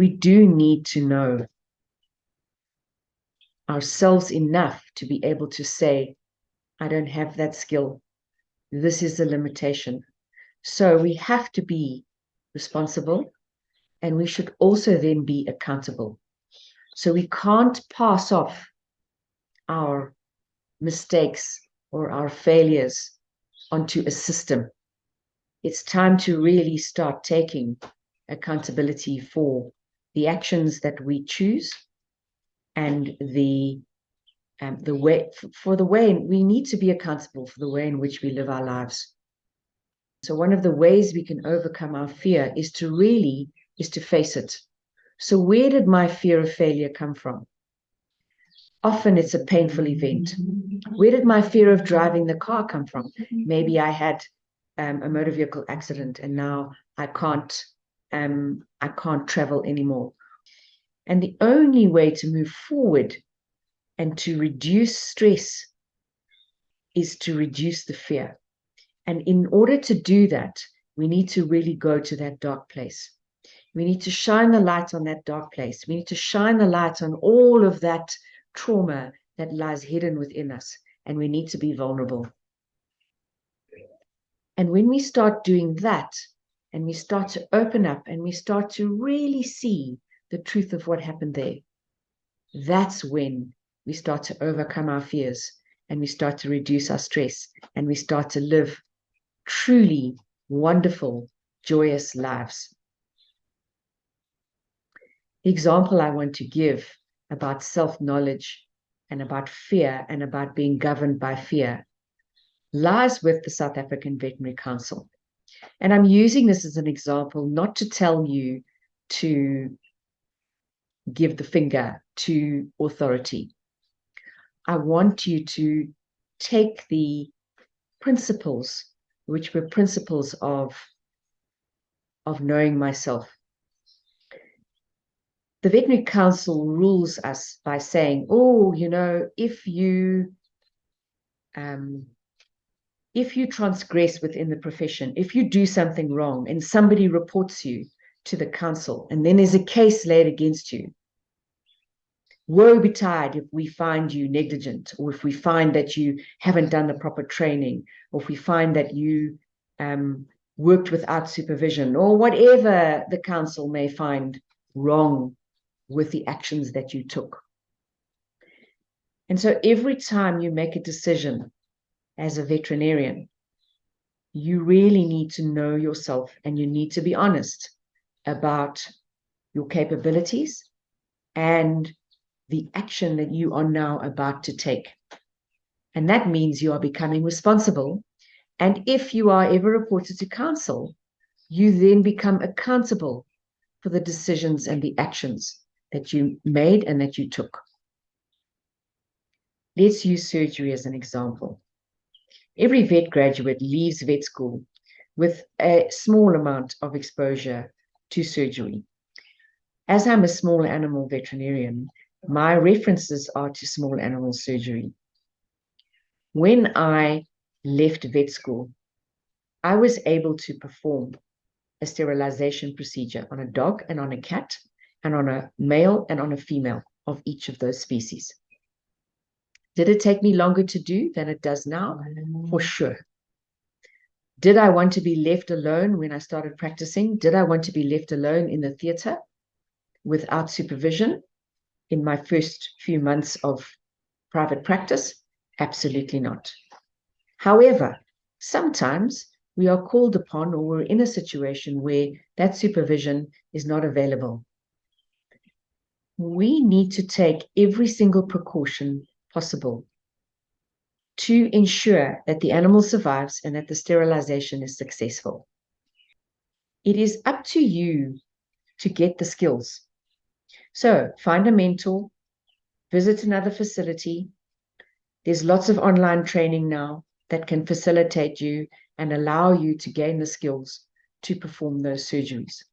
we do need to know ourselves enough to be able to say, I don't have that skill. This is a limitation. So we have to be responsible, and we should also then be accountable. So we can't pass off our mistakes or our failures onto a system. It's time to really start taking accountability for the actions that we choose and the way we need to be accountable for the way in which we live our lives. So one of the ways we can overcome our fear is to face it. So where did my fear of failure come from? Often it's a painful event. Where did my fear of driving the car come from? Maybe I had a motor vehicle accident and now I can't travel anymore. And the only way to move forward and to reduce stress is to reduce the fear. And in order to do that, we need to really go to that dark place. We need to shine the light on that dark place. We need to shine the light on all of that trauma that lies hidden within us. And we need to be vulnerable. And when we start doing that, and we start to open up, and we start to really see the truth of what happened there, that's when we start to overcome our fears, and we start to reduce our stress, and we start to live truly wonderful, joyous lives. The example I want to give about self-knowledge and about fear and about being governed by fear lies with the South African Veterinary Council. And I'm using this as an example not to tell you to give the finger to authority. I want you to take the principles, which were principles of knowing myself. The Veterinary Council rules us by saying, oh, you know, if you transgress within the profession, if you do something wrong and somebody reports you to the council and then there's a case laid against you, woe betide if we find you negligent, or if we find that you haven't done the proper training, or if we find that you worked without supervision, or whatever the council may find wrong with the actions that you took. And so every time you make a decision as a veterinarian, you really need to know yourself, and you need to be honest about your capabilities and the action that you are now about to take. And that means you are becoming responsible. And if you are ever reported to council, you then become accountable for the decisions and the actions that you made and that you took. Let's use surgery as an example. Every vet graduate leaves vet school with a small amount of exposure to surgery. As I'm a small animal veterinarian, my references are to small animal surgery. When I left vet school, I was able to perform a sterilization procedure on a dog and on a cat, and on a male and on a female of each of those species. Did it take me longer to do than it does now? For sure. Did I want to be left alone when I started practicing? Did I want to be left alone in the theater without supervision in my first few months of private practice? Absolutely not. However, sometimes we are called upon, or we're in a situation where that supervision is not available. We need to take every single precaution possible to ensure that the animal survives and that the sterilization is successful. It is up to you to get the skills. So find a mentor, visit another facility. There's lots of online training now that can facilitate you and allow you to gain the skills to perform those surgeries.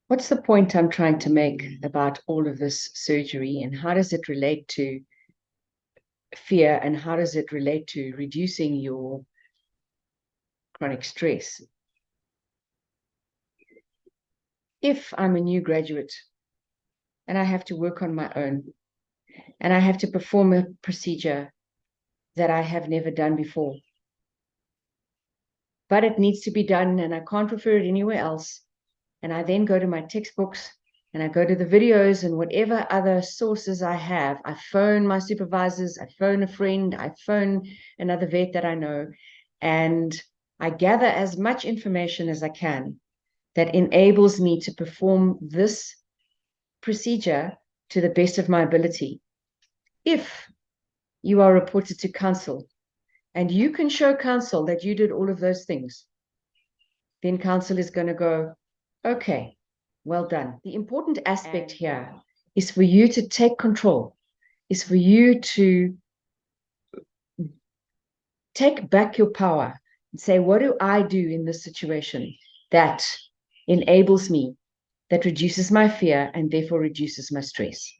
What's the point I'm trying to make about all of this surgery, and how does it relate to fear, and how does it relate to reducing your chronic stress? If I'm a new graduate and I have to work on my own and I have to perform a procedure that I have never done before, but it needs to be done and I can't refer it anywhere else, and I then go to my textbooks and I go to the videos and whatever other sources I have, I phone my supervisors, I phone a friend, I phone another vet that I know, and I gather as much information as I can that enables me to perform this procedure to the best of my ability. If you are reported to council and you can show council that you did all of those things, then council is going to go, okay, well done. The important aspect here is for you to take control, is for you to take back your power and say, what do I do in this situation that enables me, that reduces my fear and therefore reduces my stress?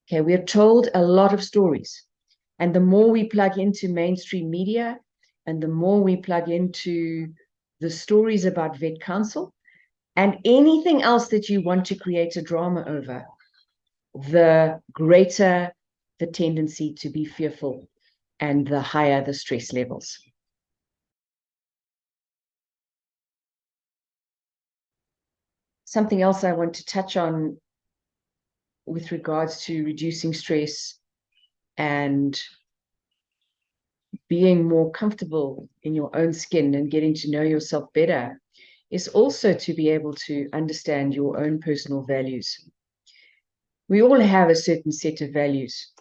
Okay, we are told a lot of stories. And the more we plug into mainstream media and the more we plug into the stories about vet council and anything else that you want to create a drama over, the greater the tendency to be fearful and the higher the stress levels. Something else I want to touch on with regards to reducing stress and being more comfortable in your own skin and getting to know yourself better is also to be able to understand your own personal values. We all have a certain set of values.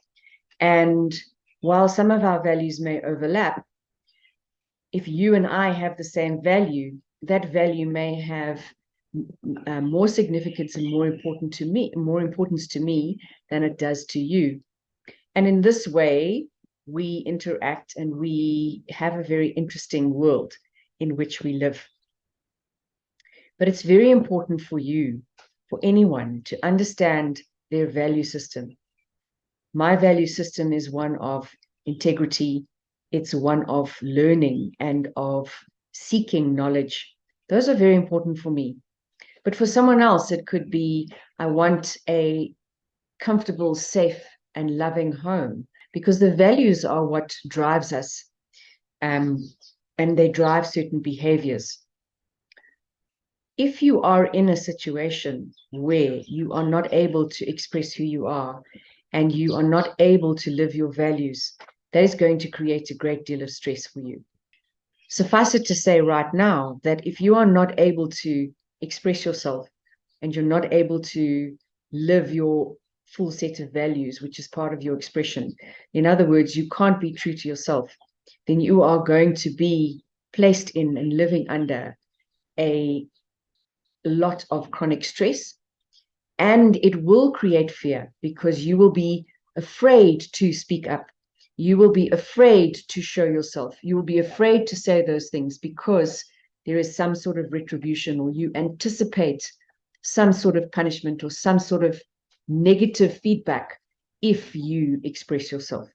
And while some of our values may overlap, if you and I have the same value, that value may have more significance and more importance to me than it does to you. And in this way, we interact and we have a very interesting world in which we live. But it's very important for you, for anyone, to understand their value system. My value system is one of integrity. It's one of learning and of seeking knowledge. Those are very important for me. But for someone else, it could be, I want a comfortable, safe, and loving home, because the values are what drives us, and they drive certain behaviors. If you are in a situation where you are not able to express who you are and you are not able to live your values, that is going to create a great deal of stress for you. Suffice it to say right now that if you are not able to express yourself and you're not able to live your full set of values, which is part of your expression, in other words, you can't be true to yourself, then you are going to be placed in and living under a lot of chronic stress, and it will create fear because you will be afraid to speak up. You will be afraid to show yourself. You will be afraid to say those things because there is some sort of retribution, or you anticipate some sort of punishment or some sort of negative feedback if you express yourself.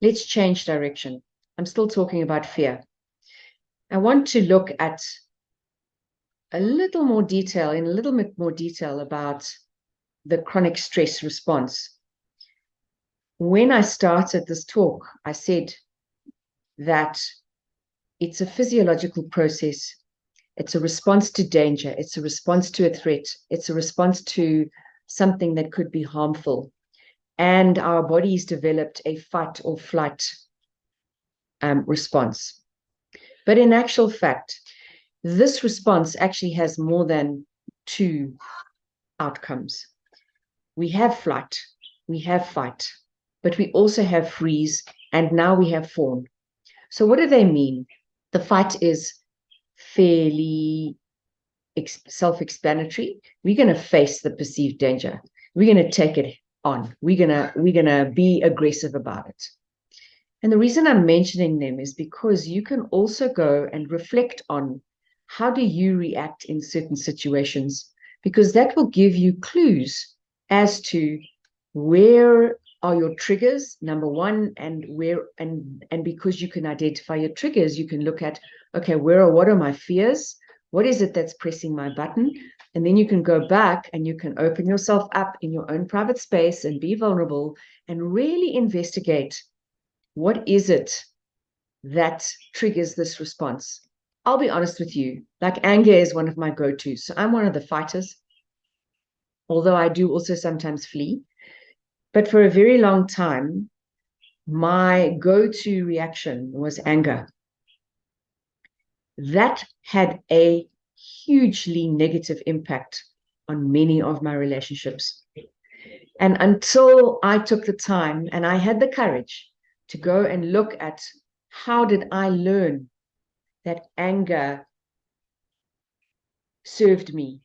Let's change direction. I'm still talking about fear. I want to look at a little bit more detail about the chronic stress response. When I started this talk, I said that it's a physiological process. It's a response to danger. It's a response to a threat. It's a response to something that could be harmful. And our bodies developed a fight or flight response. But in actual fact, this response actually has more than two outcomes. We have flight, we have fight, but we also have freeze, and now we have fawn. So what do they mean? The fight is fairly self-explanatory. We're going to face the perceived danger. We're going to take it on. We're going to be aggressive about it. And the reason I'm mentioning them is because you can also go and reflect on how do you react in certain situations, because that will give you clues as to where are your triggers, number one, and because you can identify your triggers, you can look at, okay, what are my fears? What is it that's pressing my button? And then you can go back and you can open yourself up in your own private space and be vulnerable and really investigate, what is it that triggers this response? I'll be honest with you, like anger is one of my go-tos. So I'm one of the fighters, although I do also sometimes flee. But for a very long time, my go-to reaction was anger. That had a hugely negative impact on many of my relationships. And until I took the time and I had the courage to go and look at, how did I learn that anger served me?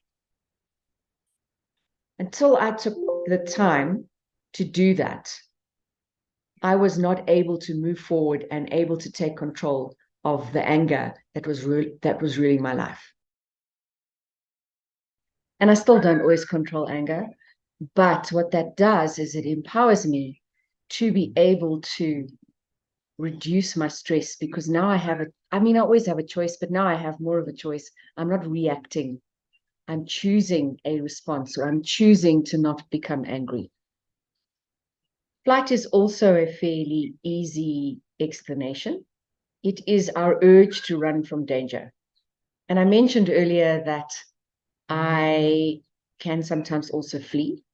Until I took the time to do that, I was not able to move forward and able to take control of the anger that was ruling my life. And I still don't always control anger, but what that does is it empowers me to be able to reduce my stress, because now I always have a choice, but now I have more of a choice. I'm not reacting. I'm choosing a response, or I'm choosing to not become angry. Flight is also a fairly easy explanation. It is our urge to run from danger. And I mentioned earlier that I can sometimes also flee.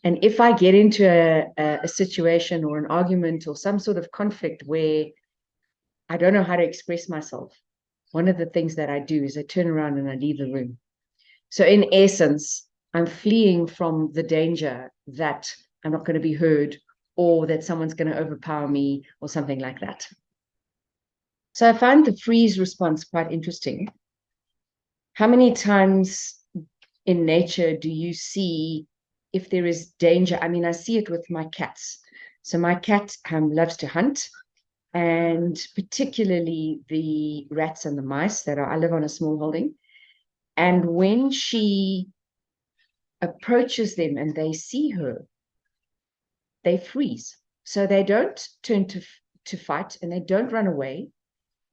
And if I get into a situation or an argument or some sort of conflict where I don't know how to express myself, one of the things that I do is I turn around and I leave the room. So in essence, I'm fleeing from the danger that I'm not going to be heard, or that someone's going to overpower me, or something like that. So I find the freeze response quite interesting. How many times in nature do you see if there is danger? I mean, I see it with my cats. So my cat loves to hunt, and particularly the rats and the mice I live on a small holding. And when she approaches them and they see her, they freeze. So they don't turn to fight, and they don't run away.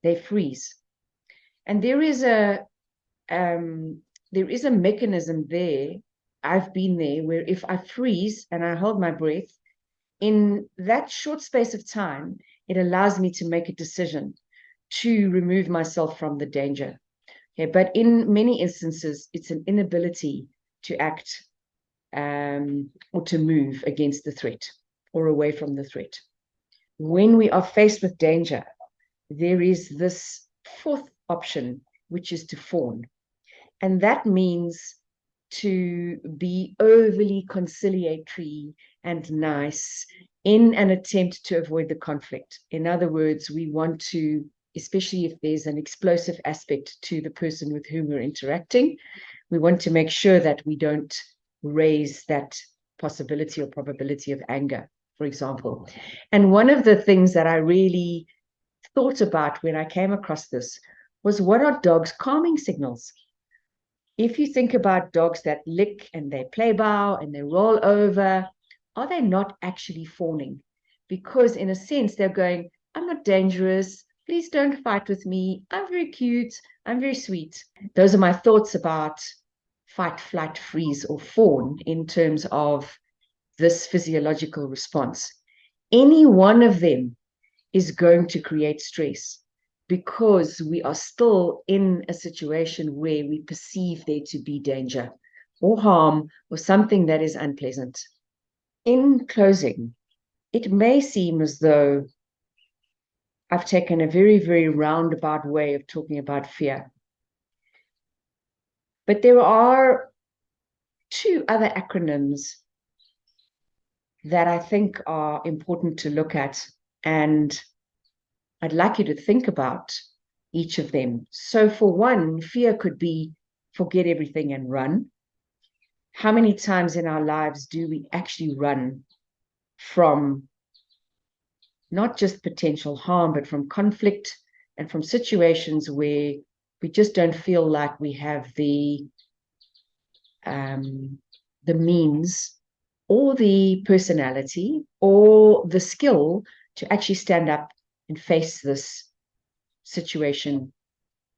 They freeze. And there is a mechanism there. I've been there, where if I freeze and I hold my breath, in that short space of time, it allows me to make a decision to remove myself from the danger. Okay, but in many instances, it's an inability to act or to move against the threat or away from the threat. When we are faced with danger, there is this fourth option, which is to fawn. And that means to be overly conciliatory and nice in an attempt to avoid the conflict. In other words, we want to, especially if there's an explosive aspect to the person with whom we're interacting, we want to make sure that we don't raise that possibility or probability of anger, for example. And one of the things that I really thought about when I came across this was, what are dogs' calming signals? If you think about dogs that lick and they play bow and they roll over, are they not actually fawning? Because in a sense, they're going, I'm not dangerous. Please don't fight with me. I'm very cute. I'm very sweet. Those are my thoughts about fight, flight, freeze, or fawn in terms of this physiological response. Any one of them is going to create stress, because we are still in a situation where we perceive there to be danger or harm or something that is unpleasant. In closing, it may seem as though I've taken a very, very roundabout way of talking about fear, but there are two other acronyms that I think are important to look at, and I'd like you to think about each of them. So for one, fear could be forget everything and run. How many times in our lives do we actually run from not just potential harm, but from conflict and from situations where we just don't feel like we have the means or the personality or the skill to actually stand up and face this situation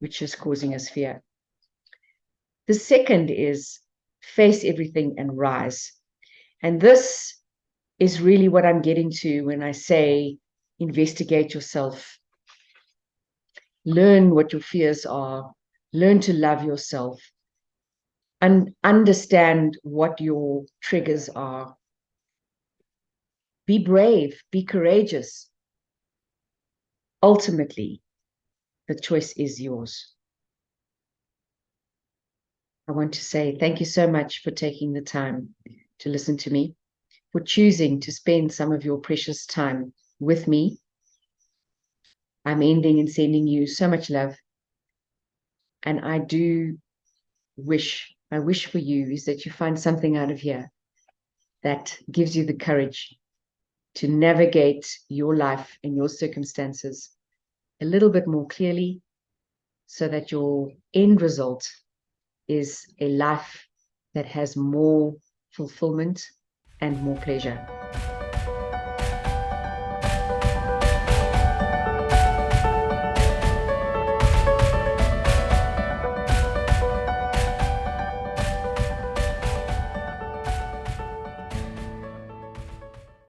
which is causing us fear. The second is face everything and rise. And this is really what I'm getting to when I say investigate yourself, learn what your fears are, learn to love yourself, and understand what your triggers are. Be brave, be courageous. Ultimately, the choice is yours. I want to say thank you so much for taking the time to listen to me, for choosing to spend some of your precious time with me. I'm ending and sending you so much love. And I do wish, my wish for you is that you find something out of here that gives you the courage to navigate your life and your circumstances a little bit more clearly, so that your end result is a life that has more fulfillment and more pleasure.